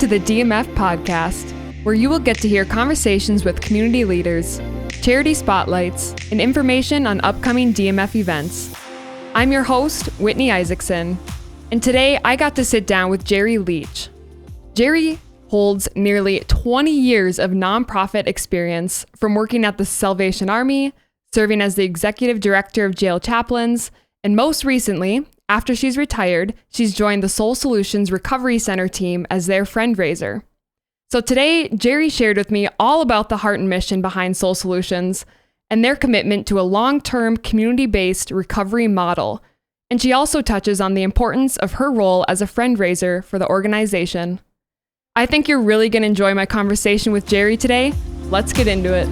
to the DMF podcast, where you will get to hear conversations with community leaders, charity spotlights, and information on upcoming DMF events. I'm your host, Whitney Isaacson, and today I got to sit down with Gerri Leach. Gerri holds nearly 20 years of nonprofit experience from working at the Salvation Army, serving as the executive director of jail chaplains, and most recently, after she's retired, she's joined the Soul Solutions Recovery Center team as their Friendraiser. So today, Gerri shared with me all about the heart and mission behind Soul Solutions and their commitment to a long-term community-based recovery model. And she also touches on the importance of her role as a Friendraiser for the organization. I think you're really going to enjoy my conversation with Gerri today. Let's get into it.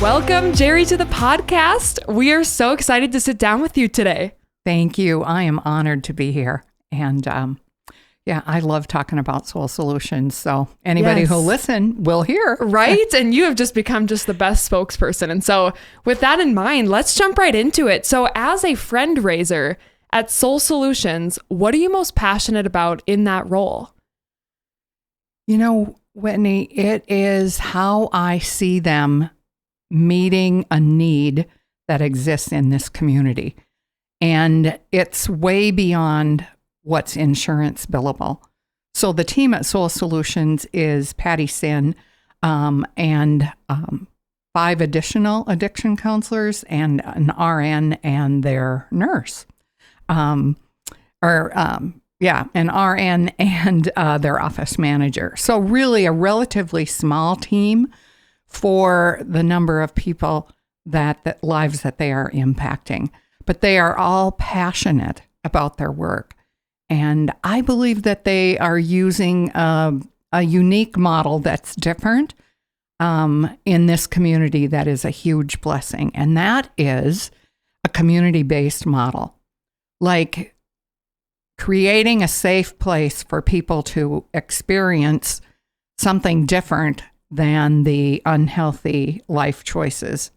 Welcome, Gerri, to the podcast. We are so excited to sit down with you today. Thank you. I am honored to be here. And I love talking about Soul Solutions. So anybody who'll listen will hear. Right? And you have just become just the best spokesperson. And so with that in mind, let's jump right into it. So as a Friendraiser at Soul Solutions, what are you most passionate about in that role? You know, Whitney, it is how I see them meeting a need that exists in this community. And it's way beyond what's insurance billable. So the team at Soul Solutions is Patty Sin and 5 additional addiction counselors and an RN and their nurse. An RN and their office manager. So really a relatively small team for the number of people that lives that they are impacting. But they are all passionate about their work. And I believe that they are using a unique model that's different in this community that is a huge blessing. And that is a community-based model. Like creating a safe place for people to experience something different than the unhealthy life choices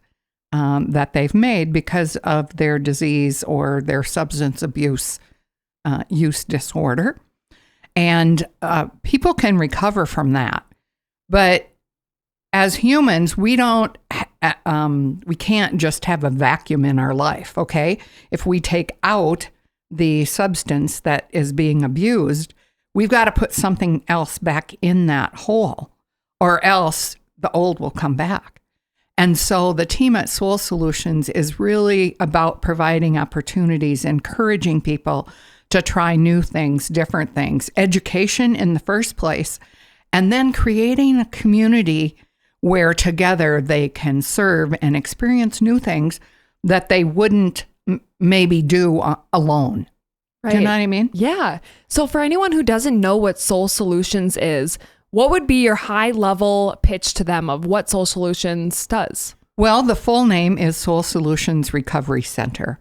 that they've made because of their disease or their substance abuse use disorder. And people can recover from that. But as humans, we can't just have a vacuum in our life, okay? If we take out the substance that is being abused, we've got to put something else back in that hole, or else the old will come back. And so the team at Soul Solutions is really about providing opportunities, encouraging people to try new things, different things, education in the first place, and then creating a community where together they can serve and experience new things that they wouldn't maybe do alone. Right. Do you know what I mean? Yeah. So for anyone who doesn't know what Soul Solutions is, what would be your high-level pitch to them of what Soul Solutions does? Well, the full name is Soul Solutions Recovery Center.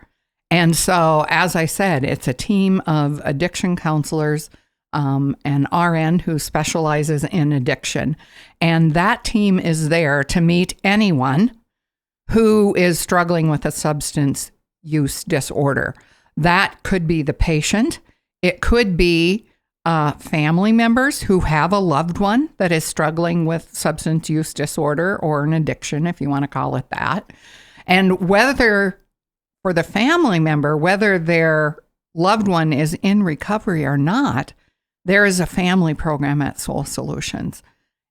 And so, as I said, it's a team of addiction counselors, an RN who specializes in addiction. And that team is there to meet anyone who is struggling with a substance use disorder. That could be the patient. It could be family members who have a loved one that is struggling with substance use disorder or an addiction, if you want to call it that. And whether for the family member, whether their loved one is in recovery or not, there is a family program at Soul Solutions.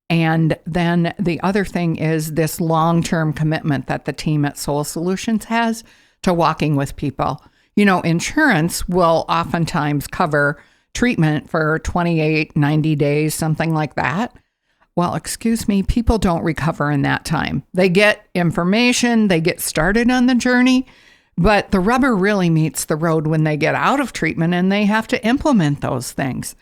And then the other thing is this long-term commitment that the team at Soul Solutions has to walking with people. You know, insurance will oftentimes cover treatment for 28, 90 days, something like that. Well, excuse me, people don't recover in that time. They get information, they get started on the journey, but the rubber really meets the road when they get out of treatment and they have to implement those things.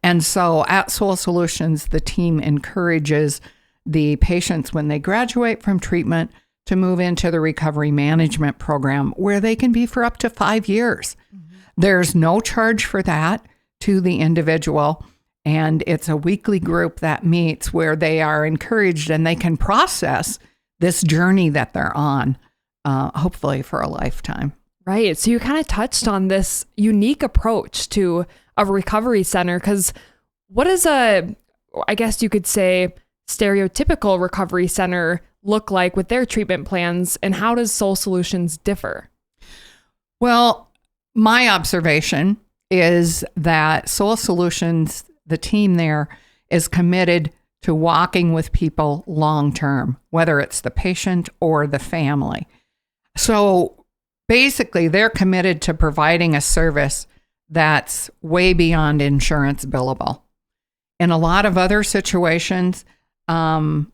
And so at Soul Solutions, the team encourages the patients when they graduate from treatment to move into the recovery management program where they can be for up to 5 years. Mm-hmm. There's no charge for that to the individual. And it's a weekly group that meets where they are encouraged and they can process this journey that they're on, hopefully for a lifetime. Right. So you kind of touched on this unique approach to a recovery center, because what is I guess you could say, stereotypical recovery center look like with their treatment plans, and how does Soul Solutions differ? Well, my observation is that Soul Solutions, the team there, is committed to walking with people long term, whether it's the patient or the family. So basically, they're committed to providing a service that's way beyond insurance billable. In a lot of other situations, my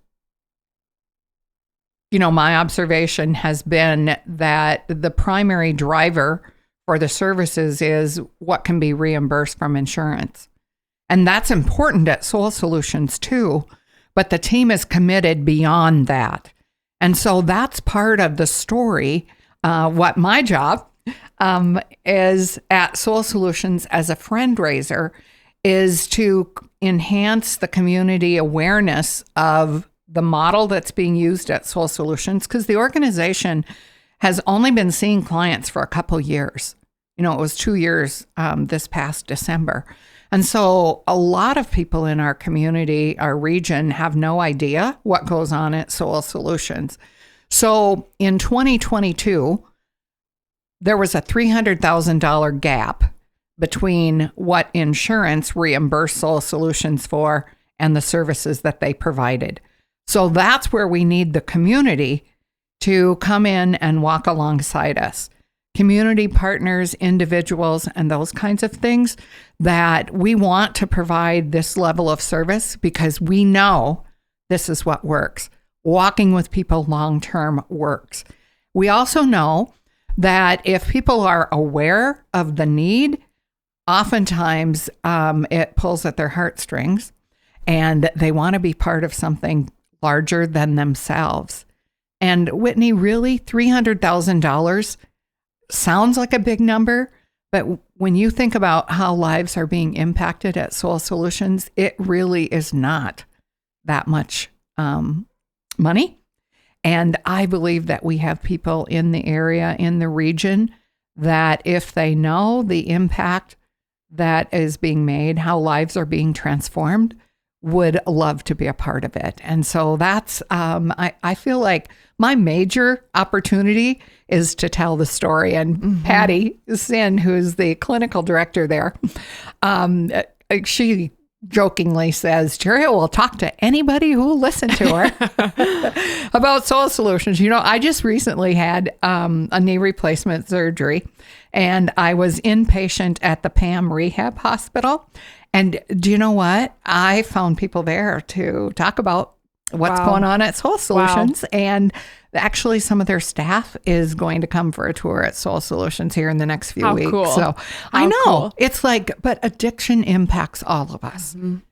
observation has been that the primary driver for the services is what can be reimbursed from insurance. And that's important at Soul Solutions too, but the team is committed beyond that. And so that's part of the story. What my job is at Soul Solutions as a Friendraiser is to enhance the community awareness of the model that's being used at Soul Solutions, because the organization has only been seeing clients for a couple years. It was 2 years this past December. And so a lot of people in our community, our region, have no idea what goes on at Soul Solutions. So in 2022, there was a $300,000 gap between what insurance reimbursed Soul Solutions for and the services that they provided. So that's where we need the community to come in and walk alongside us. Community partners, individuals, and those kinds of things, that we want to provide this level of service because we know this is what works. Walking with people long-term works. We also know that if people are aware of the need, oftentimes it pulls at their heartstrings and they want to be part of something larger than themselves. And Whitney, really, $300,000 sounds like a big number, but when you think about how lives are being impacted at Soul Solutions, it really is not that much money. And I believe that we have people in the area, in the region, that if they know the impact that is being made, how lives are being transformed, would love to be a part of it. And so that's, I feel like my major opportunity is to tell the story. And Patty Sin, who's the clinical director there, she jokingly says, Gerri will talk to anybody who will listen to her about Soul Solutions. I just recently had a knee replacement surgery, and I was inpatient at the PAM Rehab Hospital. And do you know what? I found people there to talk about what's going on at Soul Solutions. And actually, some of their staff is going to come for a tour at Soul Solutions here in the next few weeks. Cool. So I know it's like, but addiction impacts all of us. And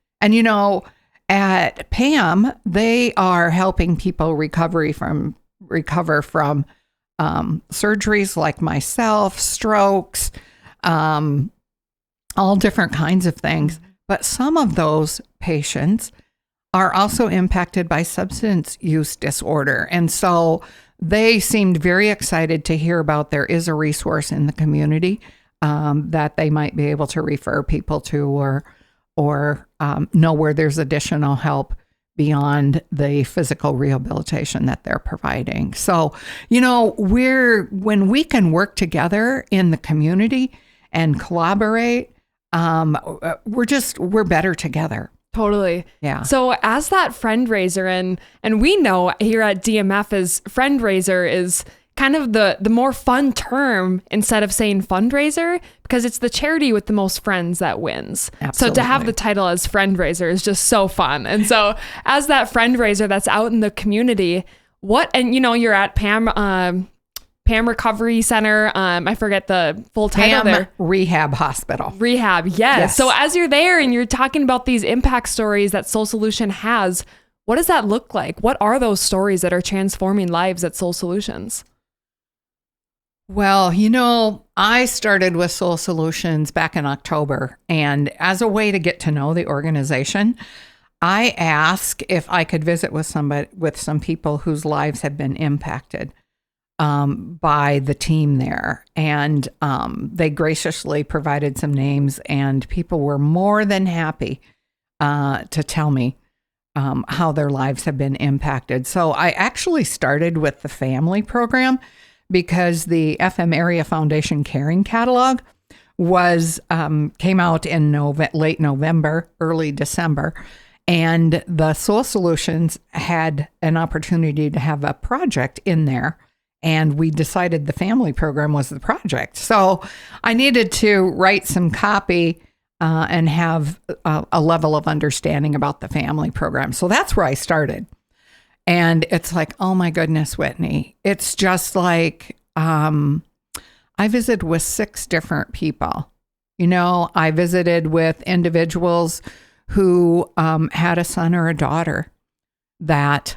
at PAM, they are helping people recover from surgeries like myself, strokes, all different kinds of things. But some of those patients are also impacted by substance use disorder. And so they seemed very excited to hear about there is a resource in the community that they might be able to refer people to or know where there's additional help beyond the physical rehabilitation that they're providing. So, when we can work together in the community and collaborate, we're better together. Totally. Yeah. So as that Friendraiser, and we know here at DMF is Friendraiser is kind of the more fun term instead of saying fundraiser, because it's the charity with the most friends that wins. Absolutely. So to have the title as Friendraiser is just so fun. And so as that Friendraiser that's out in the community, you're at PAM Recovery Center. I forget the full title there. Rehab Hospital. Rehab, yes. So as you're there and you're talking about these impact stories that Soul Solution has, what does that look like? What are those stories that are transforming lives at Soul Solutions? Well, I started with Soul Solutions back in October, and as a way to get to know the organization, I asked if I could visit with some people whose lives had been impacted. by the team there. And they graciously provided some names, and people were more than happy to tell me how their lives have been impacted. So I actually started with the family program because the FM Area Foundation Caring Catalog came out in late November, early December, and the Soul Solutions had an opportunity to have a project in there, and we decided the family program was the project. So I needed to write some copy and have a level of understanding about the family program. So that's where I started. And it's like, oh my goodness, Whitney, it's just like, I visited with 6 different people. I visited with individuals who had a son or a daughter that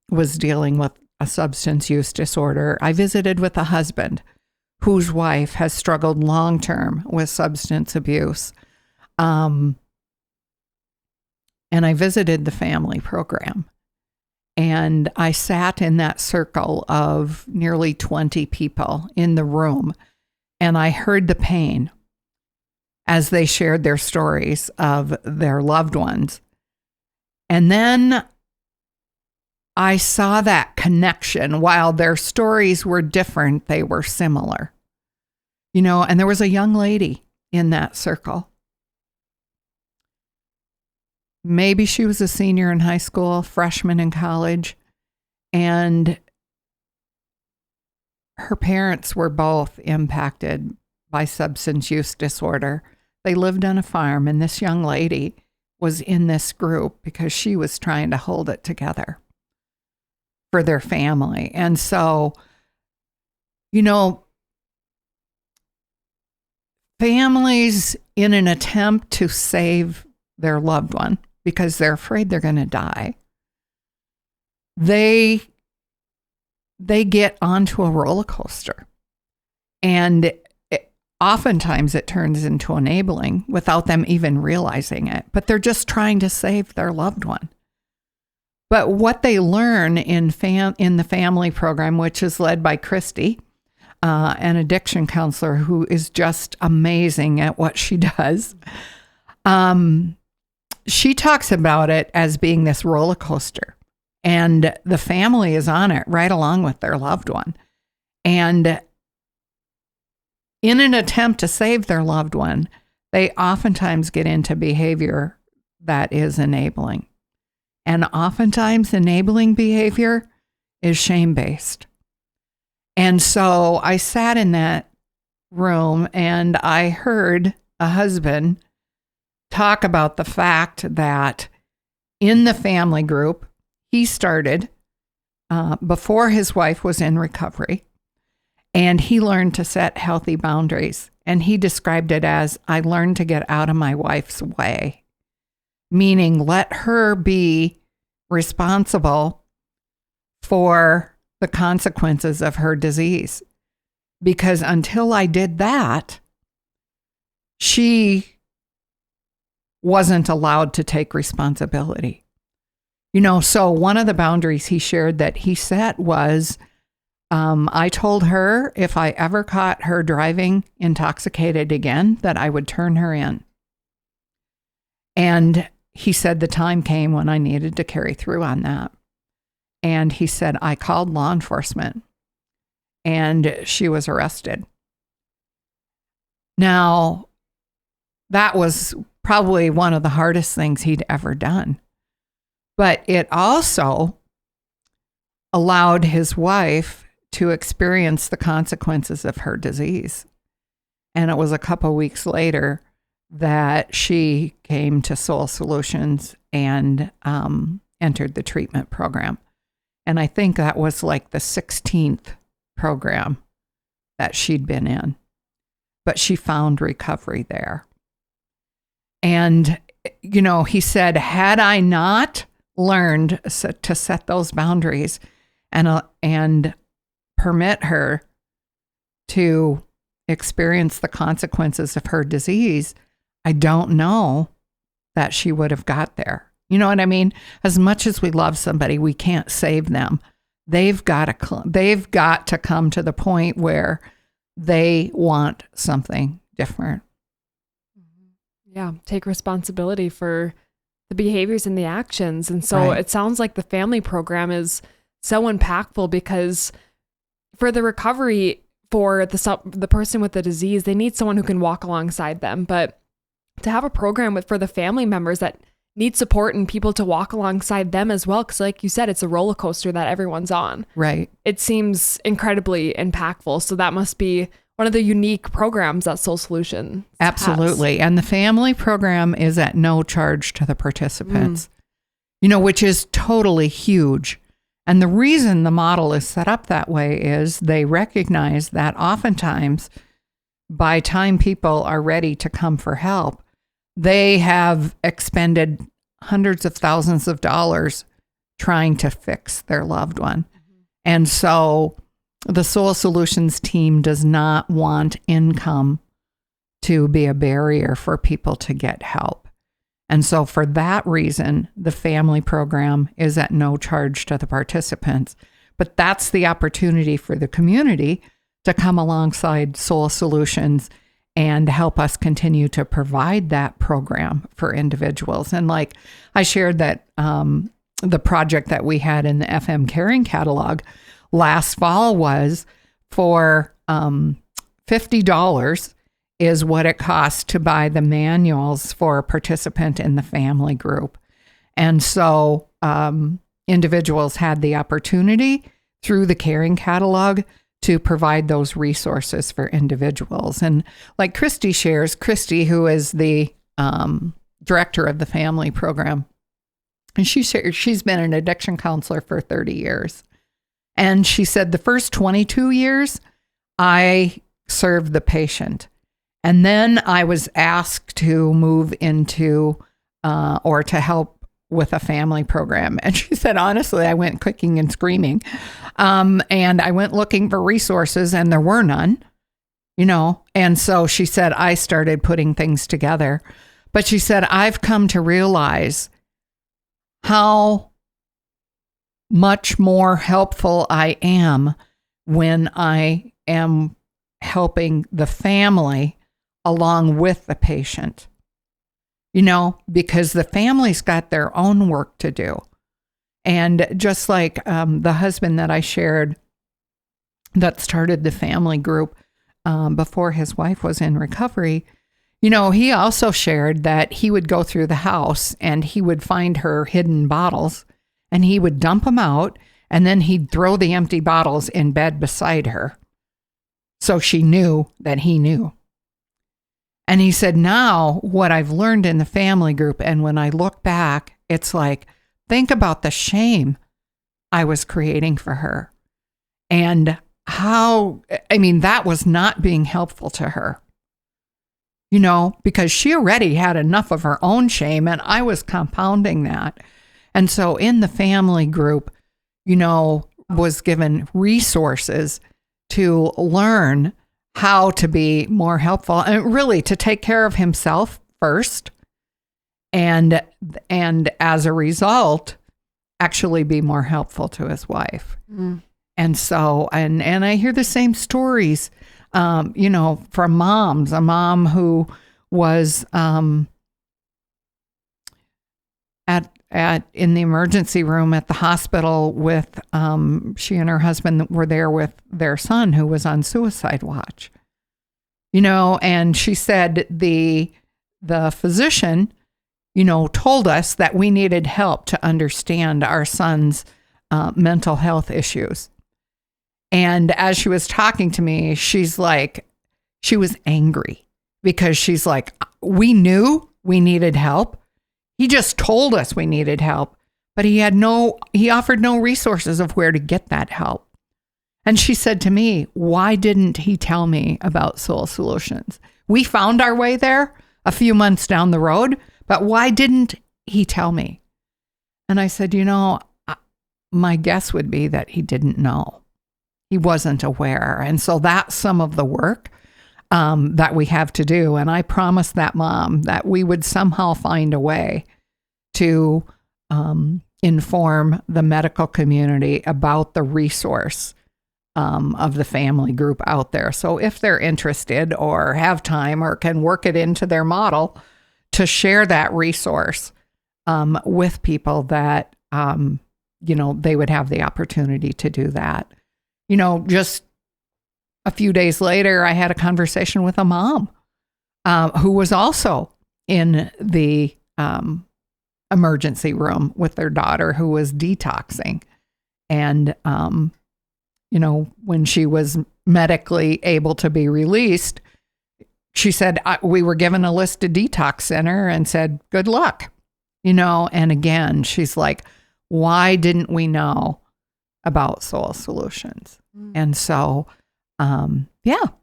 was dealing with a substance use disorder. I visited with a husband whose wife has struggled long-term with substance abuse. And I visited the family program. And I sat in that circle of nearly 20 people in the room, and I heard the pain as they shared their stories of their loved ones. And then I saw that connection. While their stories were different, they were similar. And there was a young lady in that circle. Maybe she was a senior in high school, freshman in college, and her parents were both impacted by substance use disorder. They lived on a farm, and this young lady was in this group because she was trying to hold it together for their family. And so, families, in an attempt to save their loved one because they're afraid they're going to die, they get onto a roller coaster. And oftentimes it turns into enabling without them even realizing it. But they're just trying to save their loved one. But what they learn in the family program, which is led by Christy, an addiction counselor who is just amazing at what she does, she talks about it as being this roller coaster. And the family is on it right along with their loved one. And in an attempt to save their loved one, they oftentimes get into behavior that is enabling. And oftentimes enabling behavior is shame-based. And so I sat in that room and I heard a husband talk about the fact that in the family group, he started before his wife was in recovery, and he learned to set healthy boundaries. And he described it as, I learned to get out of my wife's way, meaning let her be responsible for the consequences of her disease. Because until I did that, she wasn't allowed to take responsibility. So one of the boundaries he shared that he set was, I told her if I ever caught her driving intoxicated again, that I would turn her in. And he said the time came when I needed to carry through on that. And he said, I called law enforcement and she was arrested. Now, that was probably one of the hardest things he'd ever done. But it also allowed his wife to experience the consequences of her disease. And it was a couple weeks later that she came to Soul Solutions and entered the treatment program. And I think that was like the 16th program that she'd been in. But she found recovery there. And, he said, had I not learned to set those boundaries and permit her to experience the consequences of her disease, I don't know that she would have got there. You know what I mean? As much as we love somebody, we can't save them. they've got to come to the point where they want something different. Yeah, take responsibility for the behaviors and the actions. And so It sounds like the family program is so impactful, because for the recovery for the person with the disease, they need someone who can walk alongside them. But to have a program for the family members that need support and people to walk alongside them as well, because like you said, it's a roller coaster that everyone's on. Right. It seems incredibly impactful. So that must be one of the unique programs that Soul Solutions Absolutely. has. And the family program is at no charge to the participants, which is totally huge. And the reason the model is set up that way is they recognize that oftentimes by time people are ready to come for help, they have expended hundreds of thousands of dollars trying to fix their loved one. And so the Soul Solutions team does not want income to be a barrier for people to get help. And so for that reason, the family program is at no charge to the participants. But that's the opportunity for the community to come alongside Soul Solutions and help us continue to provide that program for individuals. And like I shared that the project that we had in the FM Caring Catalog last fall was for $50 is what it costs to buy the manuals for a participant in the family group. And so individuals had the opportunity through the Caring Catalog to provide those resources for individuals. And like Christy shares, Christy, who is the director of the family program, and she's been an addiction counselor for 30 years. And she said the first 22 years, I served the patient. And then I was asked to move into or to help with a family program. And she said, honestly, I went kicking and screaming. And I went looking for resources and there were none, And so she said, I started putting things together. But she said, I've come to realize how much more helpful I am when I am helping the family along with the patient, because the family's got their own work to do. And just like the husband that I shared that started the family group before his wife was in recovery, he also shared that he would go through the house and he would find her hidden bottles and he would dump them out, and then he'd throw the empty bottles in bed beside her. So she knew that he knew. And he said, now what I've learned in the family group, and when I look back, it's like, think about the shame I was creating for her. And that was not being helpful to her. Because she already had enough of her own shame, and I was compounding that. And so in the family group, was given resources to learn how to be more helpful and really to take care of himself first. And as a result, actually be more helpful to his wife. And so, and I hear the same stories, from moms, a mom who was in the emergency room at the hospital with, she and her husband were there with their son who was on suicide watch, and she said the physician, told us that we needed help to understand our son's mental health issues. And as she was talking to me, she's like, she was angry because she's like, we knew we needed help. He just told us we needed help, but he offered no resources of where to get that help. And she said to me, why didn't he tell me about Soul Solutions? We found our way there a few months down the road, but why didn't he tell me? And I said, my guess would be that he didn't know. He wasn't aware. And so that's some of the work that we have to do. And I promised that mom that we would somehow find a way to inform the medical community about the resource of the family group out there. So if they're interested or have time or can work it into their model, to share that resource with people that, they would have the opportunity to do that. Just a few days later, I had a conversation with a mom who was also in the emergency room with their daughter who was detoxing. And, when she was medically able to be released, she said, we were given a list to detox center and said, good luck, and again, she's like, why didn't we know about Soul Solutions? And so,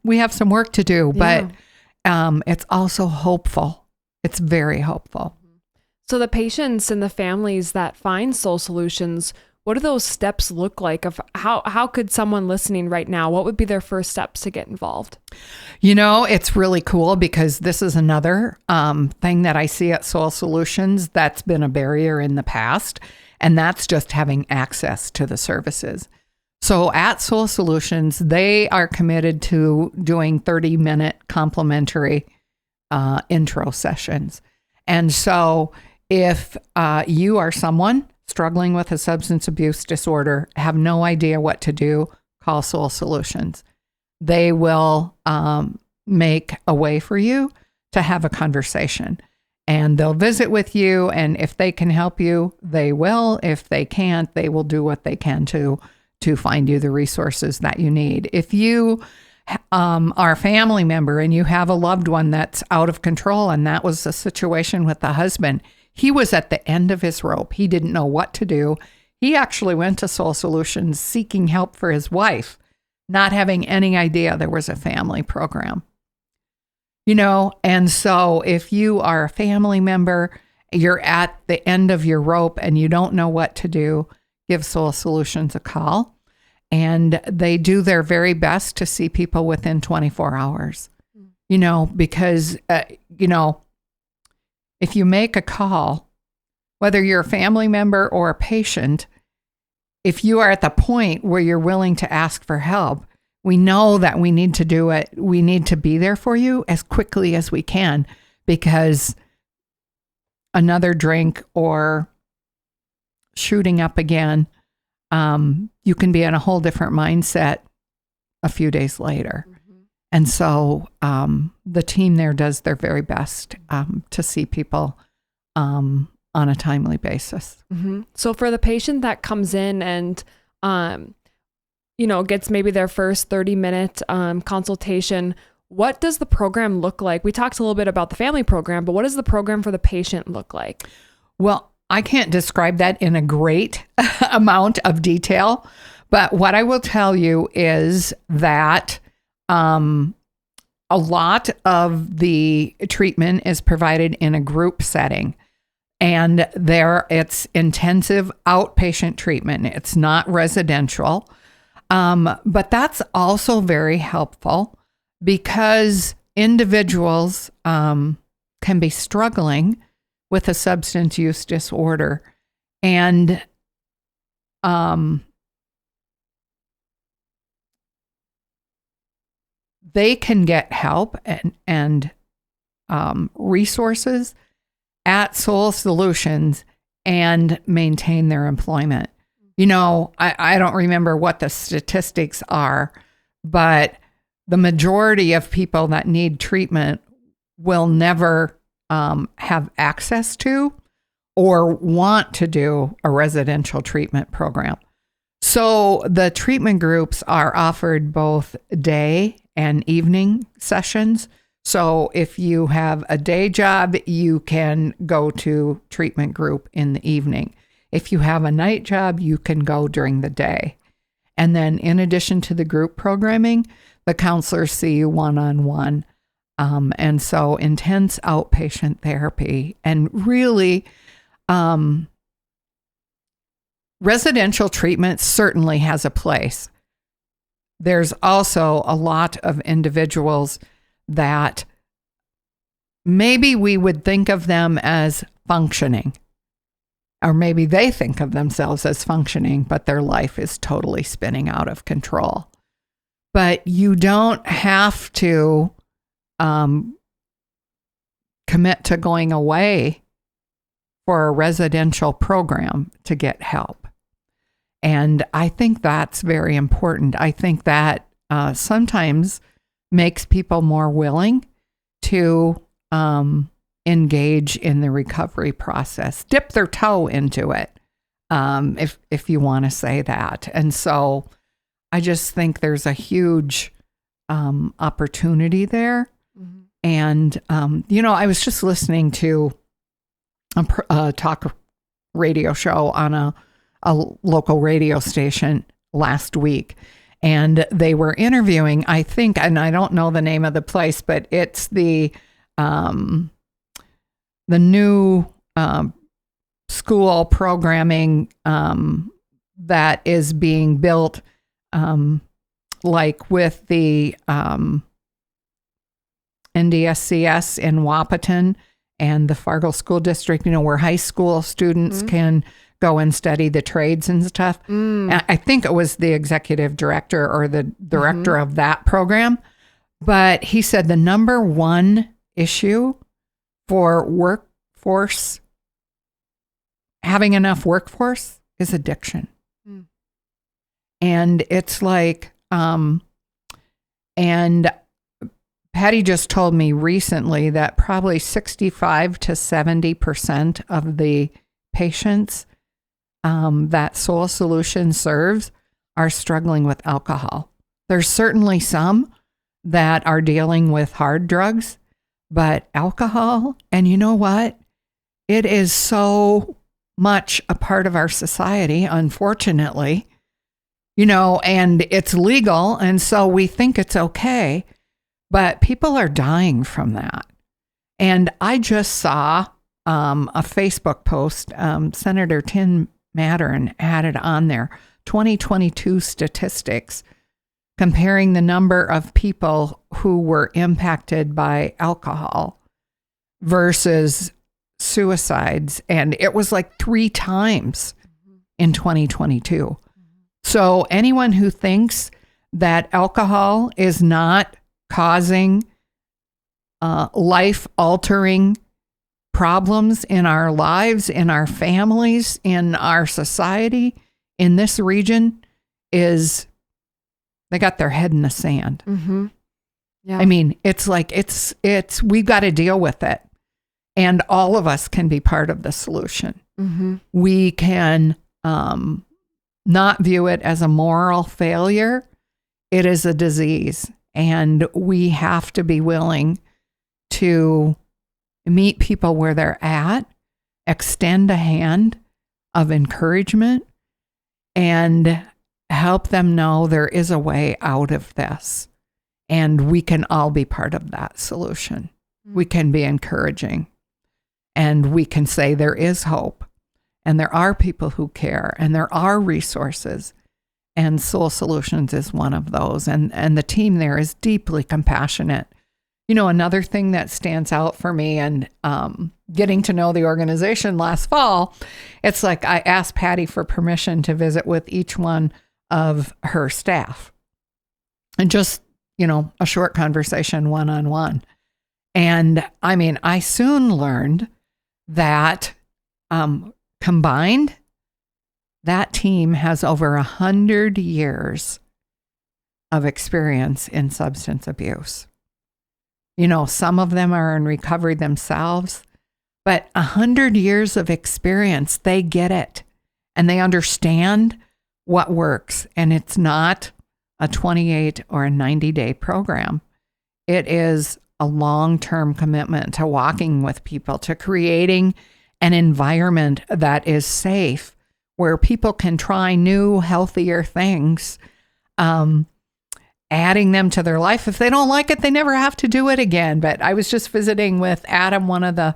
we have some work to do, but it's also hopeful. It's very hopeful. So the patients and the families that find Soul Solutions, what do those steps look like? Of how could someone listening right now, what would be their first steps to get involved? It's really cool because this is another thing that I see at Soul Solutions that's been a barrier in the past, and that's just having access to the services. So at Soul Solutions, they are committed to doing 30-minute complimentary intro sessions. And so if you are someone struggling with a substance abuse disorder, have no idea what to do, call Soul Solutions. They will make a way for you to have a conversation. And they'll visit with you. And if they can help you, they will. If they can't, they will do what they can to find you the resources that you need. If you are a family member and you have a loved one that's out of control, and that was the situation with the husband, he was at the end of his rope. He didn't know what to do. He actually went to Soul Solutions seeking help for his wife, not having any idea there was a family program. And so if you are a family member, you're at the end of your rope and you don't know what to do, give Soul Solutions a call. And they do their very best to see people within 24 hours, because, if you make a call, whether you're a family member or a patient, if you are at the point where you're willing to ask for help, we know that we need to do it. We need to be there for you as quickly as we can, because another drink or shooting up again, you can be in a whole different mindset a few days later. Mm-hmm. And so the team there does their very best to see people on a timely basis. Mm-hmm. So for the patient that comes in and, gets maybe their first 30-minute consultation, what does the program look like? We talked a little bit about the family program, but what does the program for the patient look like? Well, I can't describe that in a great amount of detail, but what I will tell you is that a lot of the treatment is provided in a group setting, and it's intensive outpatient treatment. It's not residential, but that's also very helpful because individuals can be struggling with a substance use disorder, and they can get help and resources at Soul Solutions and maintain their employment. I don't remember what the statistics are, but the majority of people that need treatment will never have access to or want to do a residential treatment program. So the treatment groups are offered both day and evening sessions. So if you have a day job, you can go to treatment group in the evening. If you have a night job, you can go during the day. And then in addition to the group programming, the counselors see you one-on-one. And so intense outpatient therapy, and really residential treatment certainly has a place. There's also a lot of individuals that maybe we would think of them as functioning. or maybe they think of themselves as functioning, but their life is totally spinning out of control. But you don't have to commit to going away for a residential program to get help. And I think that's very important. I think that sometimes makes people more willing to engage in the recovery process, dip their toe into it, if you want to say that. And so I just think there's a huge opportunity there. Mm-hmm. And, I was just listening to a talk radio show on a local radio station last week. And they were interviewing, I think, and I don't know the name of the place, but it's the new school programming that is being built, like with the NDSCS in Wahpeton and the Fargo School District, where high school students can go and study the trades and stuff. I think it was the executive director or the director of that program. But he said the number one issue for workforce, having enough workforce, is addiction. And it's like, and Patty just told me recently that probably 65 to 70% of the patients that Soul Solution serves are struggling with alcohol. There's certainly some that are dealing with hard drugs, but alcohol, and you know what? It is so much a part of our society, unfortunately, and it's legal, and so we think it's okay, but people are dying from that. And I just saw a Facebook post, Senator Tim Mattern had it on there, 2022 statistics comparing the number of people who were impacted by alcohol versus suicides. And it was like 3 times in 2022. So anyone who thinks that alcohol is not causing life-altering problems in our lives, in our families, in our society, in this region, they got their head in the sand. Mm-hmm. Yeah. I mean, it's like, we've got to deal with it. And all of us can be part of the solution. Mm-hmm. We can not view it as a moral failure. It is a disease. And we have to be willing to meet people where they're at, extend a hand of encouragement, and help them know there is a way out of this. And we can all be part of that solution. Mm-hmm. We can be encouraging. And we can say there is hope. And there are people who care. And there are resources. And Soul Solutions is one of those. And the team there is deeply compassionate. Another thing that stands out for me, and getting to know the organization last fall, it's like I asked Patty for permission to visit with each one of her staff. And just, a short conversation one-on-one. And I mean, I soon learned that combined, that team has over 100 years of experience in substance abuse. Some of them are in recovery themselves, but 100 years of experience, they get it and they understand what works. And it's not a 28 or a 90-day program. It is a long-term commitment to walking with people, to creating an environment that is safe, where people can try new, healthier things, adding them to their life. If they don't like it, they never have to do it again. But I was just visiting with Adam, one of the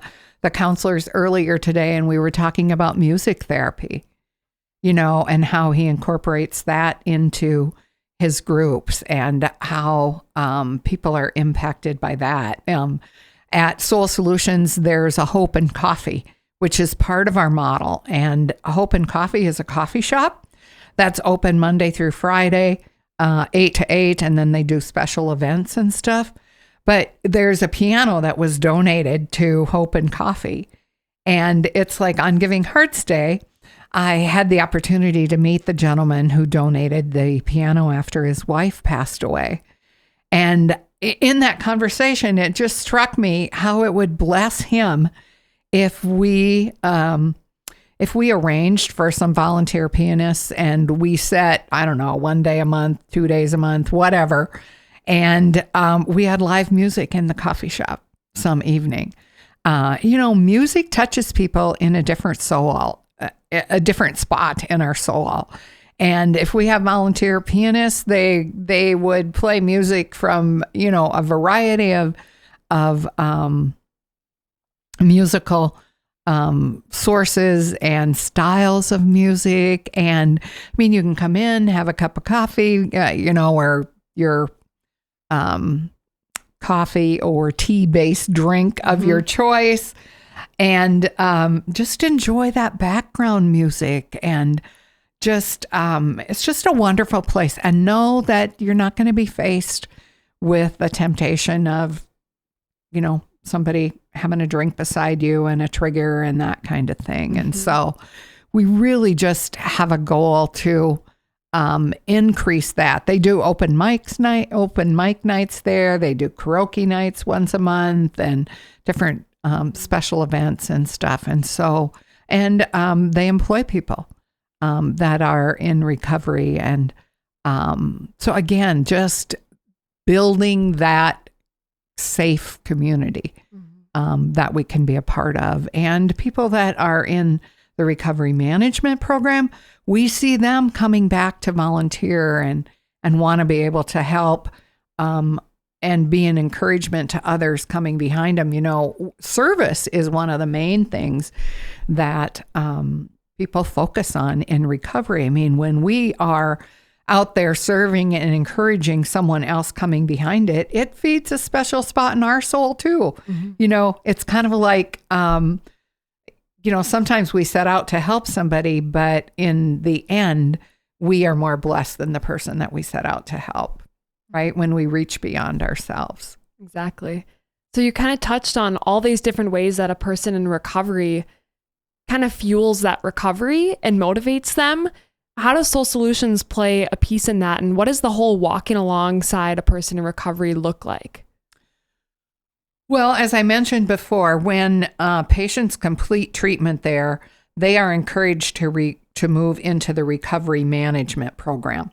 counselors, earlier today, and we were talking about music therapy, and how he incorporates that into his groups and how people are impacted by that. At Soul Solutions, there's a Hope and Coffee, which is part of our model. And Hope and Coffee is a coffee shop that's open Monday through Friday, 8 to 8, and then they do special events and stuff. But there's a piano that was donated to Hope and Coffee. And it's like on Giving Hearts Day, I had the opportunity to meet the gentleman who donated the piano after his wife passed away. And in that conversation, it just struck me how it would bless him if we arranged for some volunteer pianists and we set, I don't know, 1 day a month, 2 days a month, whatever. And we had live music in the coffee shop some evening. Music touches people in a different soul, a different spot in our soul. And if we have volunteer pianists, they would play music from, a variety of musical sources and styles of music. And you can come in, have a cup of coffee, or your coffee or tea-based drink of your choice, and just enjoy that background music. And just it's just a wonderful place. And know that you're not going to be faced with the temptation of, somebody having a drink beside you and a trigger and that kind of thing. And so we really just have a goal to increase that. They do open mic nights there. They do karaoke nights once a month and different special events and stuff. And so, they employ people that are in recovery. And so again, just building that safe community that we can be a part of. And people that are in the recovery management program, we see them coming back to volunteer and want to be able to help and be an encouragement to others coming behind them. Service is one of the main things that people focus on in recovery. When we are out there serving and encouraging someone else coming behind it, it feeds a special spot in our soul too. It's kind of like, sometimes we set out to help somebody, but in the end, we are more blessed than the person that we set out to help, right? When we reach beyond ourselves. Exactly. So you kind of touched on all these different ways that a person in recovery kind of fuels that recovery and motivates them. How does Soul Solutions play a piece in that? And what does the whole walking alongside a person in recovery look like? Well, as I mentioned before, when patients complete treatment there, they are encouraged to move into the recovery management program.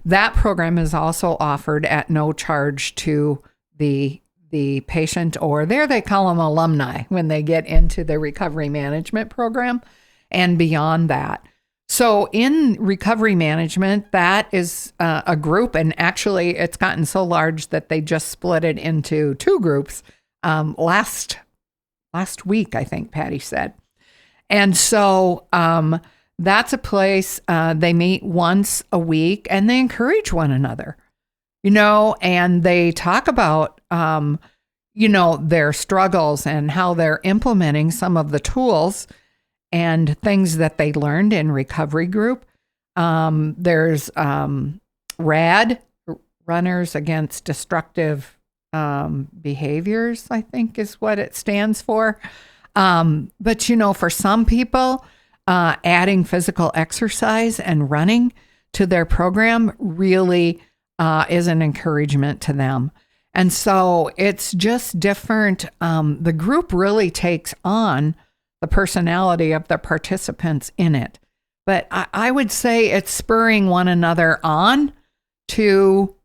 That program is also offered at no charge to the patient, or there they call them alumni when they get into the recovery management program and beyond that. So in recovery management, that is a group, and actually it's gotten so large that they just split it into 2 groups last week, I think Patty said. And so that's a place they meet once a week and they encourage one another, and they talk about, their struggles and how they're implementing some of the tools and things that they learned in recovery group. There's RAD, Runners Against Destructive Behaviors, I think is what it stands for. But, for some people, adding physical exercise and running to their program really is an encouragement to them. And so it's just different. The group really takes on the personality of the participants in it. But I would say it's spurring one another on to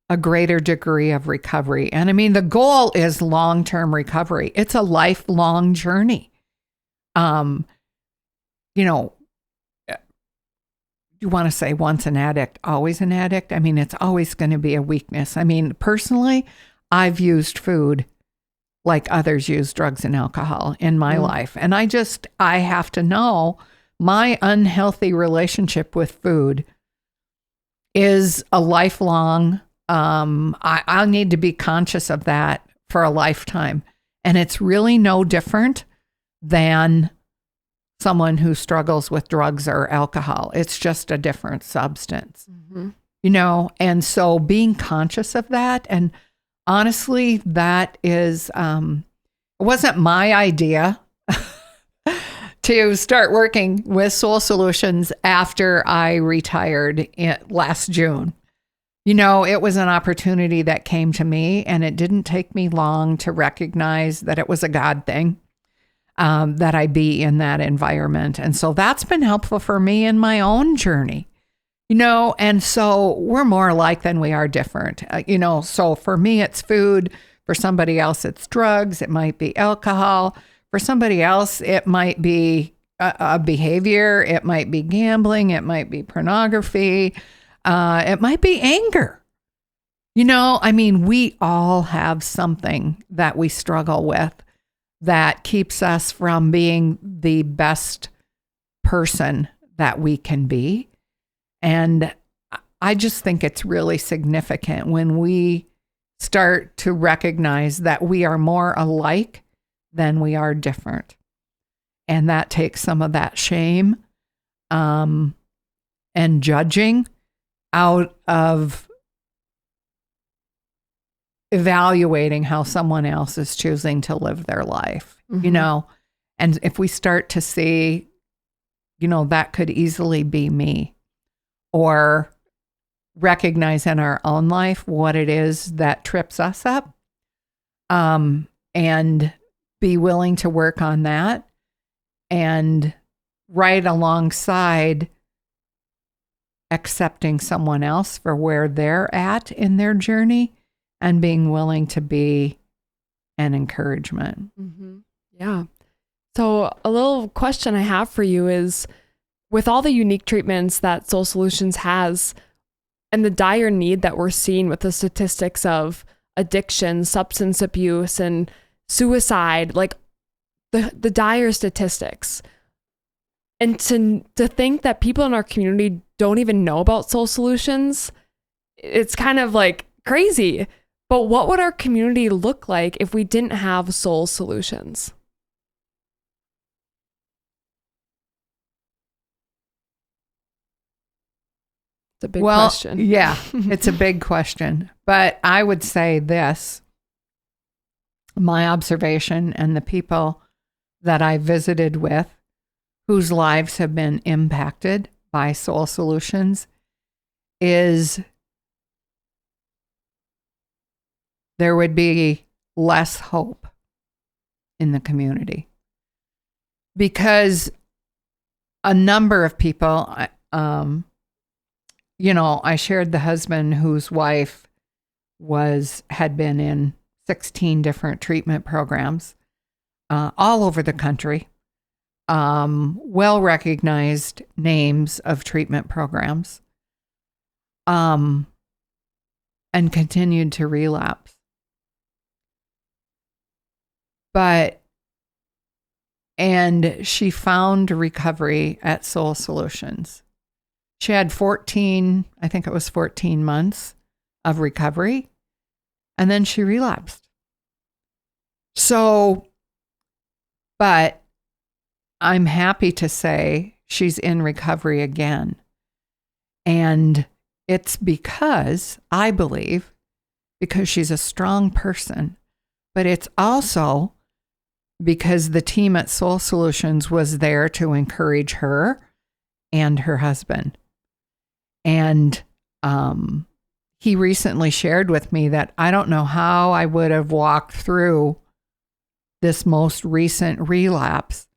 a greater degree of recovery. And the goal is long-term recovery. It's a lifelong journey. You want to say once an addict, always an addict? It's always going to be a weakness. Personally, I've used food like others use drugs and alcohol in my life. And I have to know my unhealthy relationship with food is a lifelong, I'll need to be conscious of that for a lifetime. And it's really no different than someone who struggles with drugs or alcohol. It's just a different substance, and so being conscious of that. And honestly, that is, it wasn't my idea to start working with Soul Solutions after I retired last June. It was an opportunity that came to me, and it didn't take me long to recognize that it was a God thing, that I be in that environment. And so that's been helpful for me in my own journey, and so we're more alike than we are different, so for me, it's food. For somebody else, it's drugs. It might be alcohol. For somebody else, it might be a behavior. It might be gambling. It might be pornography. It might be anger. We all have something that we struggle with that keeps us from being the best person that we can be. And I just think it's really significant when we start to recognize that we are more alike than we are different. And that takes some of that shame and judging out of evaluating how someone else is choosing to live their life, And if we start to see, that could easily be me, or recognize in our own life what it is that trips us up, and be willing to work on that, and right alongside accepting someone else for where they're at in their journey and being willing to be an encouragement. Yeah. So a little question I have for you is, with all the unique treatments that Soul Solutions has, and the dire need that we're seeing with the statistics of addiction, substance abuse, and suicide, like the dire statistics, and to think that people in our community don't even know about Soul Solutions, it's kind of like crazy. But what would our community look like if we didn't have Soul Solutions? It's a big question. Yeah, it's a big question. But I would say this, my observation and the people that I visited with whose lives have been impacted by Soul Solutions is there would be less hope in the community, because a number of people, I shared the husband whose wife had been in 16 different treatment programs all over the country, well-recognized names of treatment programs, and continued to relapse. And she found recovery at Soul Solutions. She had 14 months of recovery, and then she relapsed. So, but I'm happy to say she's in recovery again. And it's because, I believe, because she's a strong person, but it's also because the team at Soul Solutions was there to encourage her and her husband. And he recently shared with me that I don't know how I would have walked through this most recent relapse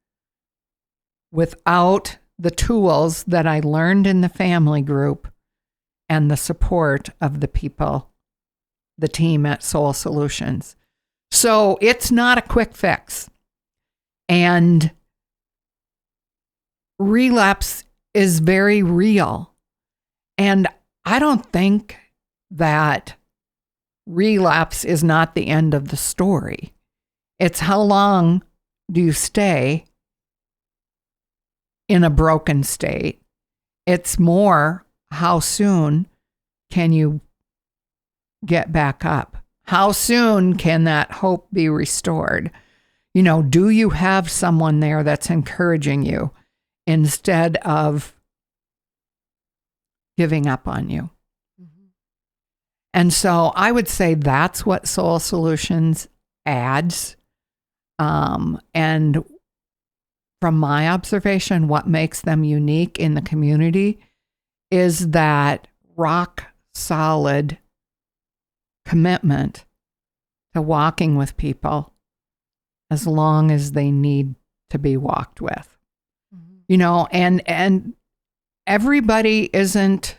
without the tools that I learned in the family group and the support of the people, the team at Soul Solutions. So it's not a quick fix. And relapse is very real. And I don't think that relapse is not the end of the story. It's how long do you stay in a broken state? It's more, how soon can you get back up? How soon can that hope be restored? Do you have someone there that's encouraging you instead of giving up on you? Mm-hmm. And so I would say that's what Soul Solutions adds. And from my observation, what makes them unique in the community is that rock solid commitment to walking with people as long as they need to be walked with. Mm-hmm. And everybody isn't,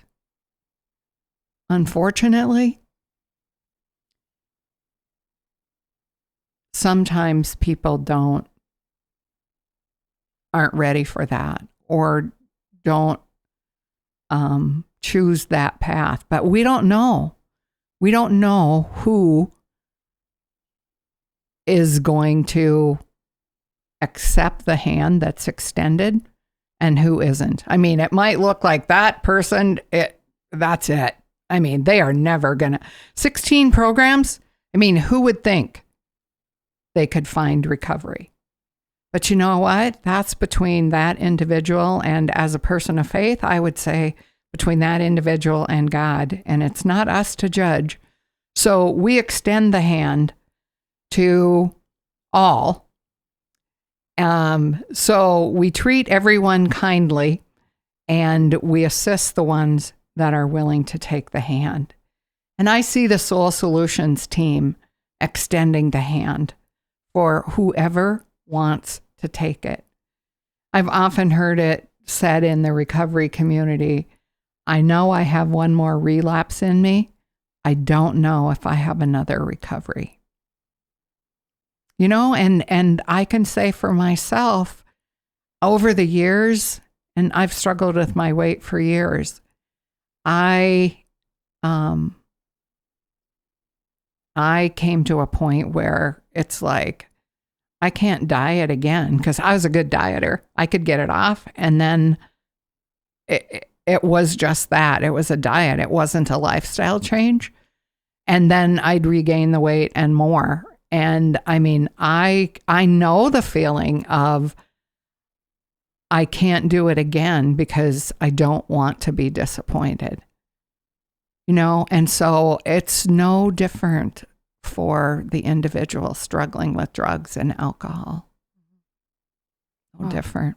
unfortunately, sometimes people aren't ready for that or don't choose that path. But we don't know. We don't know who is going to accept the hand that's extended and who isn't. I mean, it might look like that person, that's it. I mean, they are never gonna. 16 programs, I mean, who would think they could find recovery? But you know what? That's between that individual and, as a person of faith, I would say between that individual and God, and it's not us to judge. So we extend the hand to all. So we treat everyone kindly, and we assist the ones that are willing to take the hand. And I see the Soul Solutions team extending the hand for whoever wants to take it. I've often heard it said in the recovery community, I know I have one more relapse in me. I don't know if I have another recovery. And I can say for myself, over the years, and I've struggled with my weight for years, I came to a point where it's like, I can't diet again, because I was a good dieter. I could get it off, and then it was just that. It was a diet. It wasn't a lifestyle change. And then I'd regain the weight and more. And I mean, I know the feeling of I can't do it again because I don't want to be disappointed. And so it's no different for the individual struggling with drugs and alcohol. No different.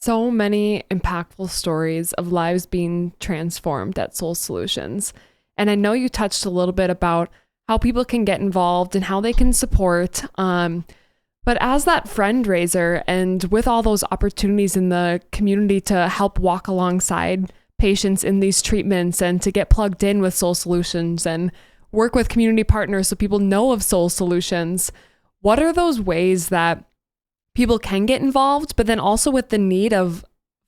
So many impactful stories of lives being transformed at Soul Solutions. And I know you touched a little bit about how people can get involved and how they can support. But as that Friendraiser, and with all those opportunities in the community to help walk alongside patients in these treatments and to get plugged in with Soul Solutions and work with community partners so people know of Soul Solutions, what are those ways that people can get involved, but then also with the need of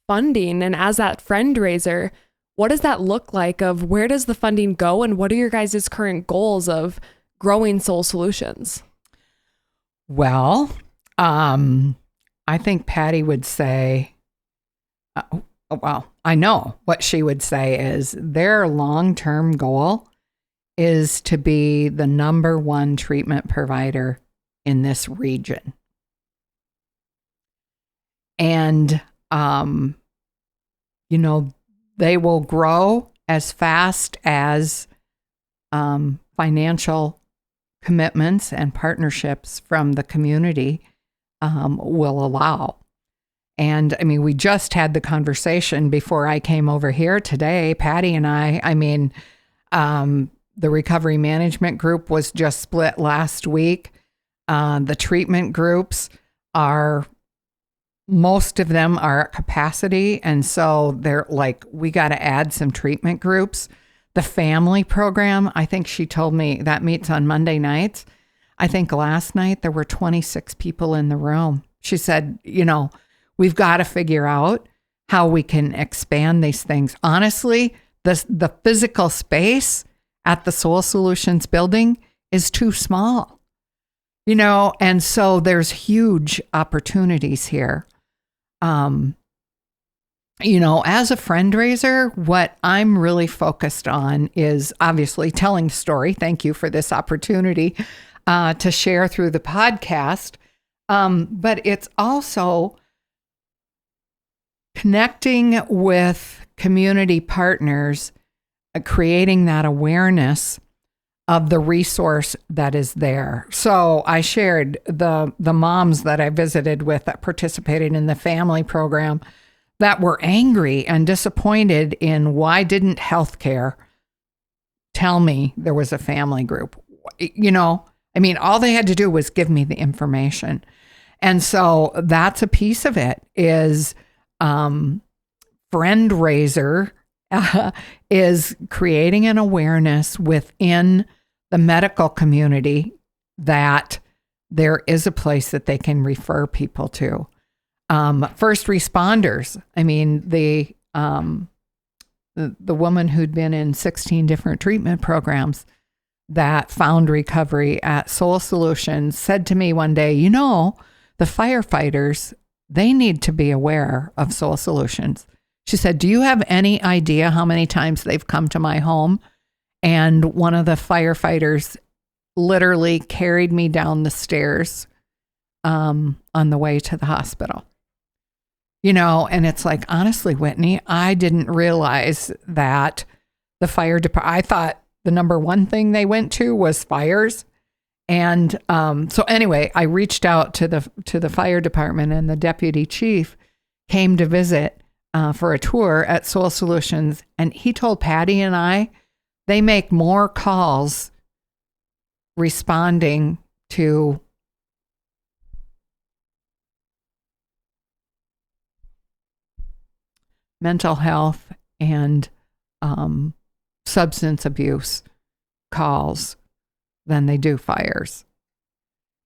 funding? And as that Friendraiser, what does that look like? Of where does the funding go, and what are your guys' current goals of growing Soul Solutions? Well, I think Patty would say, I know what she would say is their long-term goal is to be the number one treatment provider in this region. And, they will grow as fast as financial commitments and partnerships from the community will allow. And I mean, we just had the conversation before I came over here today, Patty and I mean, the recovery management group was just split last week. The treatment groups most of them are at capacity. And so they're like, we got to add some treatment groups. The family program, I think she told me that meets on Monday nights. I think last night there were 26 people in the room. She said, we've got to figure out how we can expand these things. Honestly, the physical space at the Soul Solutions building is too small, and so there's huge opportunities here. As a Friendraiser, what I'm really focused on is obviously telling the story. Thank you for this opportunity. to share through the podcast. But it's also connecting with community partners, creating that awareness of the resource that is there. So I shared the moms that I visited with that participated in the family program that were angry and disappointed in why didn't healthcare tell me there was a family group. All they had to do was give me the information. And so that's a piece of it is Friendraiser is creating an awareness within the medical community that there is a place that they can refer people to. First responders. I mean, the woman who'd been in 16 different treatment programs that found recovery at Soul Solutions said to me one day, the firefighters, they need to be aware of Soul Solutions. She said, do you have any idea how many times they've come to my home? And one of the firefighters literally carried me down the stairs on the way to the hospital. And it's like, honestly, Whitney, I didn't realize that the fire department, I thought the number one thing they went to was fires. And so anyway, I reached out to the fire department, and the deputy chief came to visit for a tour at Soul Solutions. And he told Patty and I, they make more calls responding to mental health and substance abuse calls than they do fires.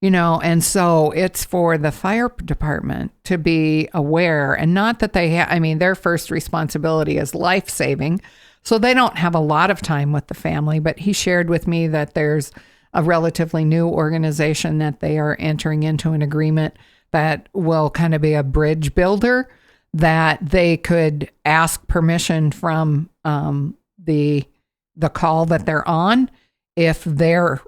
And so it's for the fire department to be aware, and not that their first responsibility is life-saving, so they don't have a lot of time with the family. But he shared with me that there's a relatively new organization that they are entering into an agreement that will kind of be a bridge builder, that they could ask permission from the call that they're on if the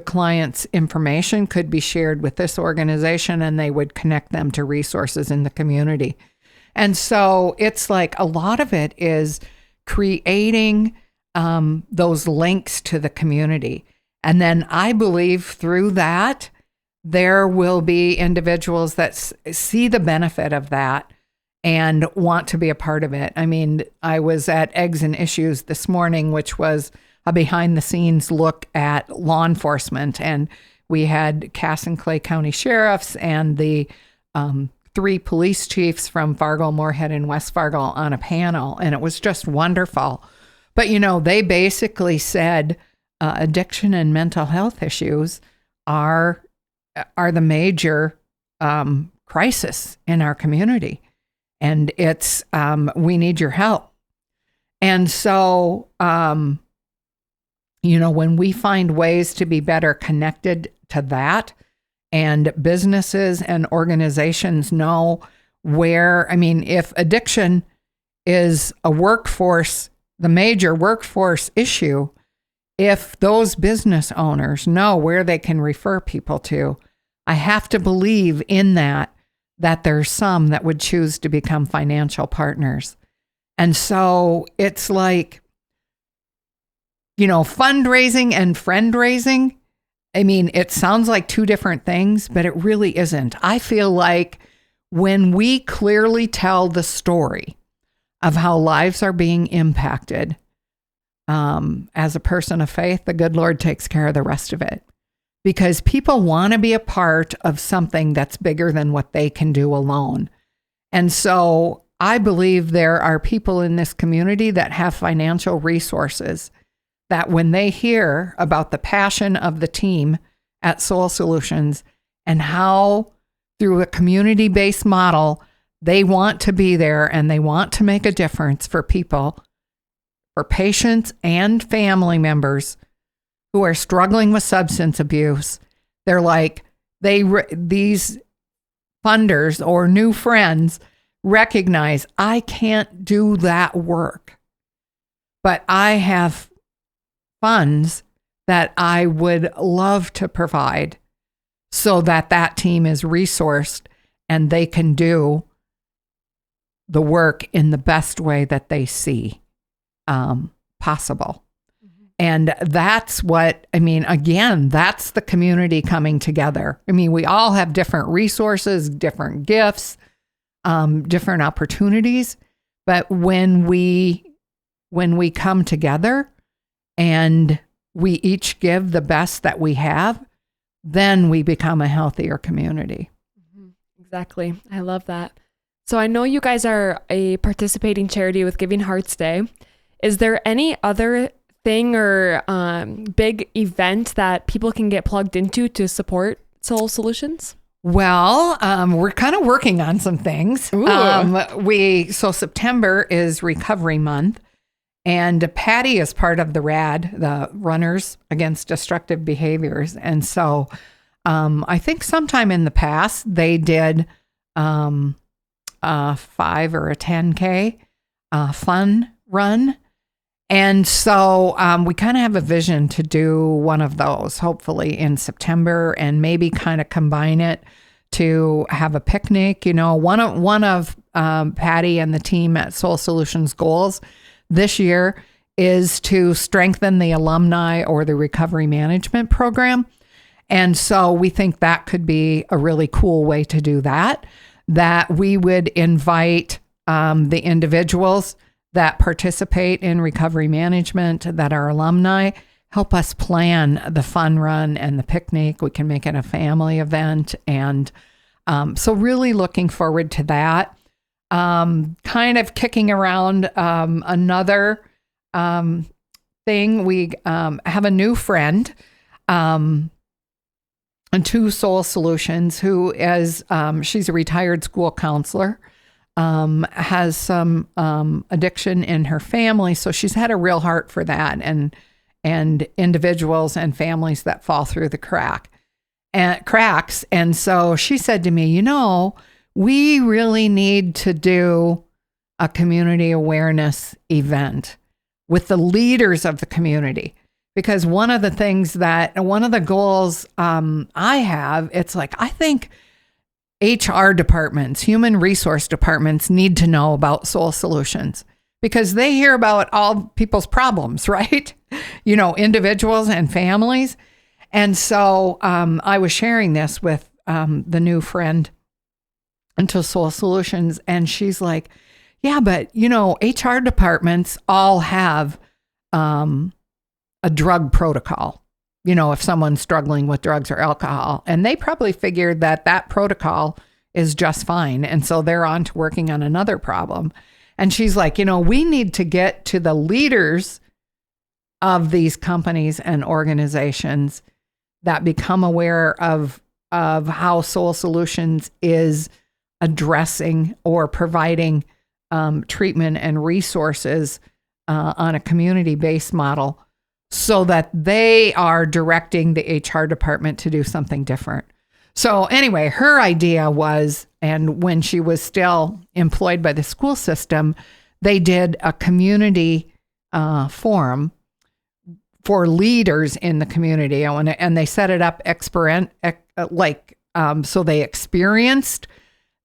client's information could be shared with this organization, and they would connect them to resources in the community. And so it's like a lot of it is creating those links to the community. And then I believe through that, there will be individuals that see the benefit of that and want to be a part of it. I mean, I was at Eggs and Issues this morning, which was a behind the scenes look at law enforcement. And we had Cass and Clay County sheriffs and the 3 police chiefs from Fargo, Moorhead, and West Fargo on a panel. And it was just wonderful. But, they basically said addiction and mental health issues are the major crisis in our community. And it's, we need your help. And so, when we find ways to be better connected to that, and businesses and organizations know where, if addiction is a workforce, the major workforce issue, if those business owners know where they can refer people to, I have to believe in that there's some that would choose to become financial partners. And so it's like, fundraising and friendraising. It sounds like 2 different things, but it really isn't. I feel like when we clearly tell the story of how lives are being impacted, as a person of faith, the good Lord takes care of the rest of it. Because people want to be a part of something that's bigger than what they can do alone. And so I believe there are people in this community that have financial resources that when they hear about the passion of the team at Soul Solutions and how through a community-based model, they want to be there and they want to make a difference for people, for patients and family members who are struggling with substance abuse. They're like, these funders or new friends recognize, I can't do that work, but I have funds that I would love to provide so that that team is resourced and they can do the work in the best way that they see possible. And that's what, I mean, again, that's the community coming together. I mean, we all have different resources, different gifts, different opportunities. But when we come together and we each give the best that we have, then we become a healthier community. Exactly. I love that. So I know you guys are a participating charity with Giving Hearts Day. Is there any other thing or big event that people can get plugged into to support Soul Solutions? Well, we're kind of working on some things. So September is Recovery Month, and Patty is part of the RAD, the Runners Against Destructive Behaviors. And so I think sometime in the past they did a 5 or a 10K fun run. And so we kind of have a vision to do one of those, hopefully in September, and maybe kind of combine it to have a picnic. You know, one of Patty and the team at Soul Solutions goals this year is to strengthen the alumni or the recovery management program. And so we think that could be a really cool way to do that, that we would invite the individuals that participate in recovery management, that are alumni, help us plan the fun run and the picnic. We can make it a family event. And so really looking forward to that. Kind of kicking around another thing. We have a new friend to Soul Solutions who is, she's a retired school counselor. Has some addiction in her family, so she's had a real heart for that, and individuals and families that fall through the cracks. And so she said to me, you know, we really need to do a community awareness event with the leaders of the community, because one of the goals I have, it's like, I think HR departments, human resource departments need to know about Soul Solutions because they hear about all people's problems, right? You know, individuals and families. And so I was sharing this with the new friend into Soul Solutions, and she's like, yeah, but you know, HR departments all have a drug protocol. You know, if someone's struggling with drugs or alcohol, and they probably figured that protocol is just fine. And so they're on to working on another problem. And she's like, you know, we need to get to the leaders of these companies and organizations that become aware of how Soul Solutions is addressing or providing treatment and resources on a community-based model, so that they are directing the HR department to do something different. So anyway, her idea was, and when she was still employed by the school system, they did a community forum for leaders in the community, and they set it up so they experienced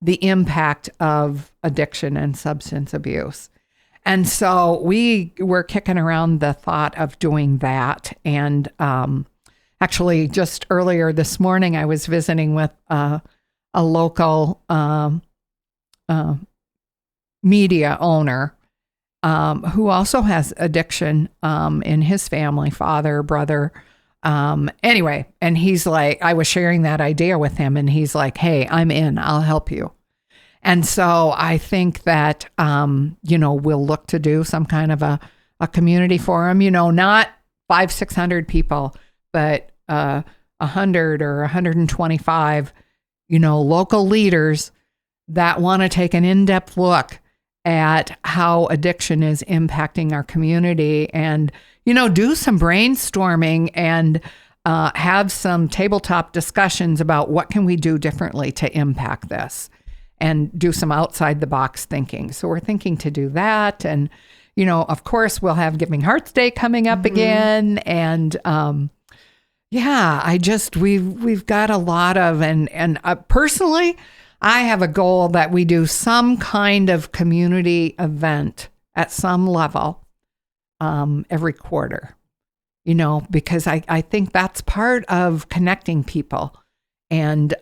the impact of addiction and substance abuse. And so we were kicking around the thought of doing that. And actually, just earlier this morning, I was visiting with a local media owner who also has addiction in his family, father, brother. Anyway, and he's like, I was sharing that idea with him, and he's like, hey, I'm in, I'll help you. And so I think that, we'll look to do some kind of a community forum, not 500-600 people, but 100 or 125, local leaders that want to take an in-depth look at how addiction is impacting our community and, do some brainstorming and have some tabletop discussions about what can we do differently to impact this and do some outside the box thinking. So we're thinking to do that. And, of course, we'll have Giving Hearts Day coming up again. And we've got a lot of, and personally, I have a goal that we do some kind of community event at some level every quarter, because I think that's part of connecting people. And,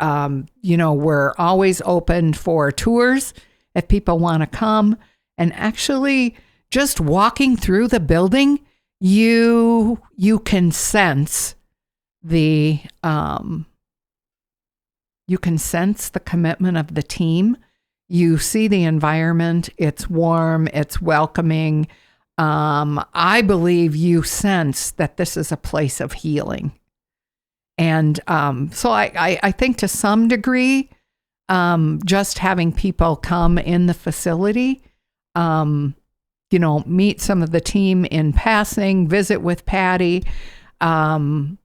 we're always open for tours if people want to come. And actually, just walking through the building, you can sense the commitment of the team. You see the environment. It's warm. It's welcoming. I believe you sense that this is a place of healing. And so I think to some degree, just having people come in the facility, meet some of the team in passing, visit with Patty, have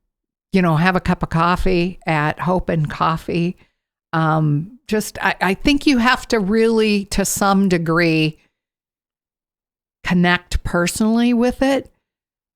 a cup of coffee at Hope and Coffee. I think you have to really, to some degree, connect personally with it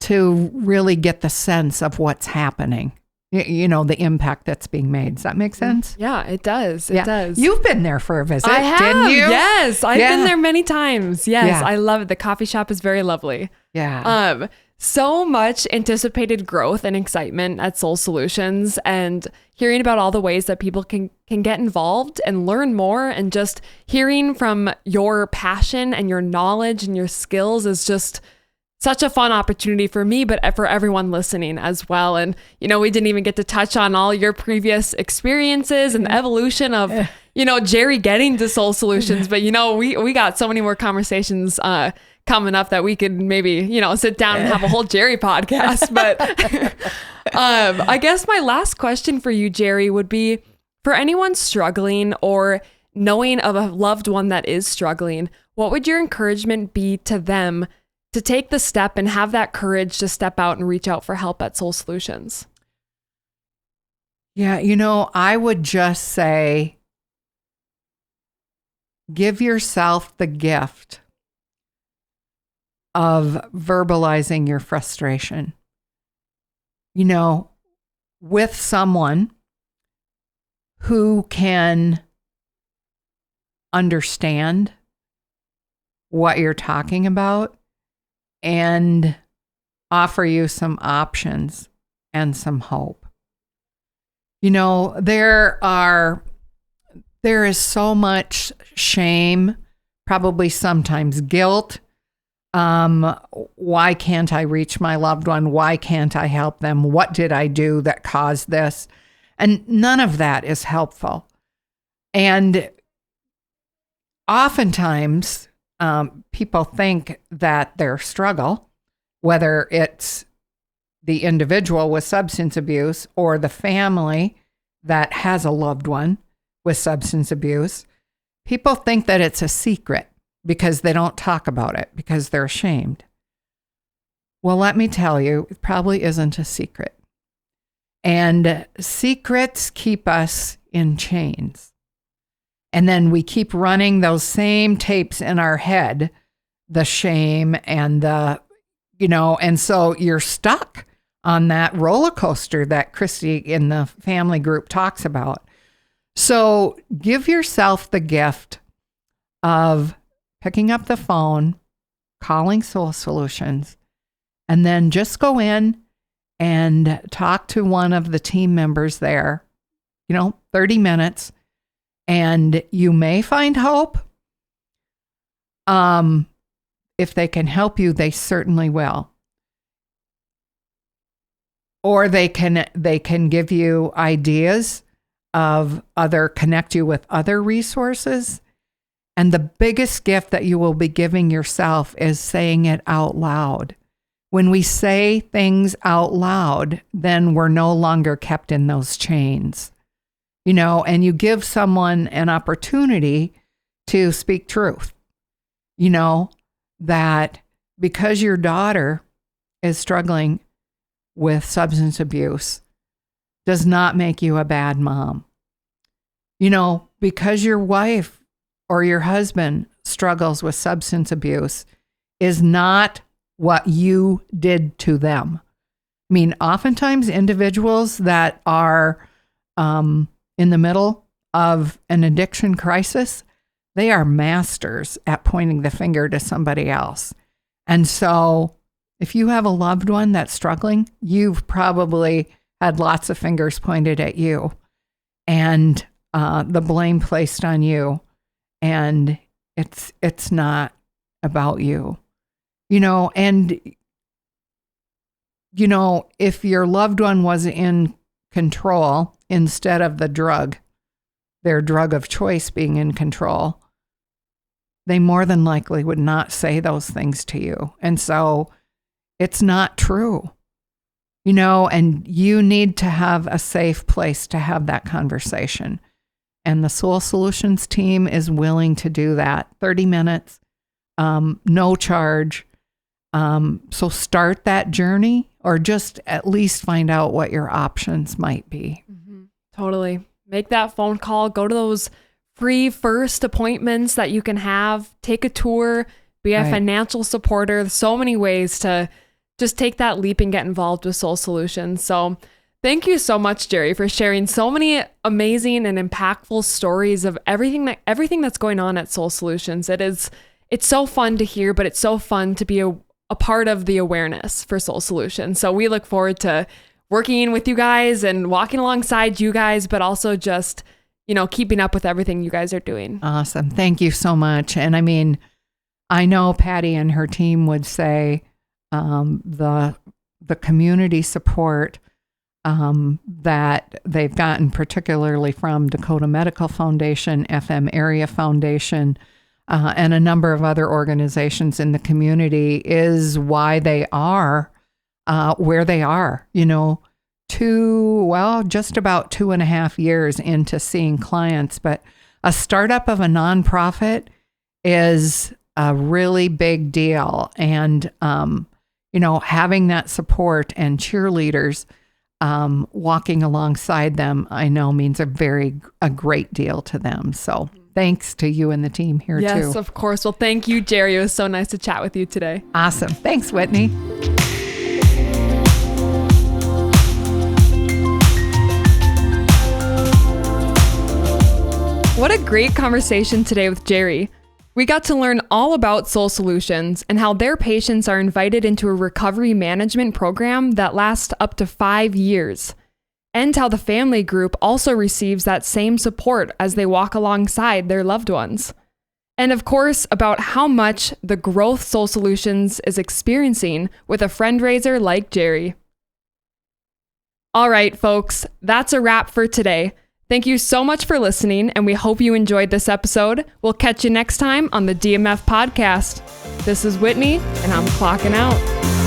to really get the sense of what's happening. The impact that's being made. Does that make sense? Yeah, it does. It does. You've been there for a visit, I have, didn't you? Yes, I've been there many times. Yes, Yeah. I love it. The coffee shop is very lovely. Yeah. So much anticipated growth and excitement at Soul Solutions, and hearing about all the ways that people can get involved and learn more, and just hearing from your passion and your knowledge and your skills is just such a fun opportunity for me, but for everyone listening as well. And, we didn't even get to touch on all your previous experiences and the evolution of, Gerri getting to Soul Solutions. But, we got so many more conversations coming up that we could maybe, sit down and have a whole Gerri podcast. But I guess my last question for you, Gerri, would be for anyone struggling or knowing of a loved one that is struggling, what would your encouragement be to them to take the step and have that courage to step out and reach out for help at Soul Solutions? Yeah, I would just say, give yourself the gift of verbalizing your frustration, with someone who can understand what you're talking about and offer you some options and some hope. There is so much shame, probably sometimes guilt. Why can't I reach my loved one? Why can't I help them? What did I do that caused this? And none of that is helpful. And oftentimes, people think that their struggle, whether it's the individual with substance abuse or the family that has a loved one with substance abuse, people think that it's a secret because they don't talk about it because they're ashamed. Well, let me tell you, it probably isn't a secret. And secrets keep us in chains. And then we keep running those same tapes in our head, the shame and and so you're stuck on that roller coaster that Christy in the family group talks about. So give yourself the gift of picking up the phone, calling Soul Solutions, and then just go in and talk to one of the team members there, 30 minutes. And you may find hope. If they can help you, they certainly will. Or they can give you ideas of connect you with other resources. And the biggest gift that you will be giving yourself is saying it out loud. When we say things out loud, then we're no longer kept in those chains. And you give someone an opportunity to speak truth, that because your daughter is struggling with substance abuse does not make you a bad mom. Because your wife or your husband struggles with substance abuse, is not what you did to them. I mean, oftentimes individuals that are in the middle of an addiction crisis, they are masters at pointing the finger to somebody else. And so if you have a loved one that's struggling, you've probably had lots of fingers pointed at you and the blame placed on you. And it's not about you, and, if your loved one was in control instead of their drug of choice being in control, they more than likely would not say those things to you. And so it's not true, and you need to have a safe place to have that conversation. And the Soul Solutions team is willing to do that. 30 minutes, no charge. So start that journey, or just at least find out what your options might be. Mm-hmm. Totally. Make that phone call. Go to those free first appointments that you can have. Take a tour. Be a financial supporter. There's so many ways to just take that leap and get involved with Soul Solutions. So thank you so much, Gerri, for sharing so many amazing and impactful stories of everything that's going on at Soul Solutions. It's so fun to hear, but it's so fun to be a part of the awareness for Soul Solutions. So we look forward to working with you guys and walking alongside you guys, but also just, keeping up with everything you guys are doing. Awesome. Thank you so much. And I mean, I know Patty and her team would say the community support that they've gotten, particularly from Dakota Medical Foundation, FM Area Foundation, and a number of other organizations in the community, is why they are where they are, just about 2.5 years into seeing clients. But a startup of a nonprofit is a really big deal. And, having that support and cheerleaders walking alongside them, I know means a great deal to them. So thanks to you and the team here too. Yes, of course. Well, thank you, Gerri. It was so nice to chat with you today. Awesome. Thanks, Whitney. What a great conversation today with Gerri. We got to learn all about Soul Solutions and how their patients are invited into a recovery management program that lasts up to 5 years, and how the family group also receives that same support as they walk alongside their loved ones. And of course, about how much the growth Soul Solutions is experiencing with a Friendraiser like Gerri. All right, folks, that's a wrap for today. Thank you so much for listening, and we hope you enjoyed this episode. We'll catch you next time on the DMF podcast. This is Whitney, and I'm clocking out.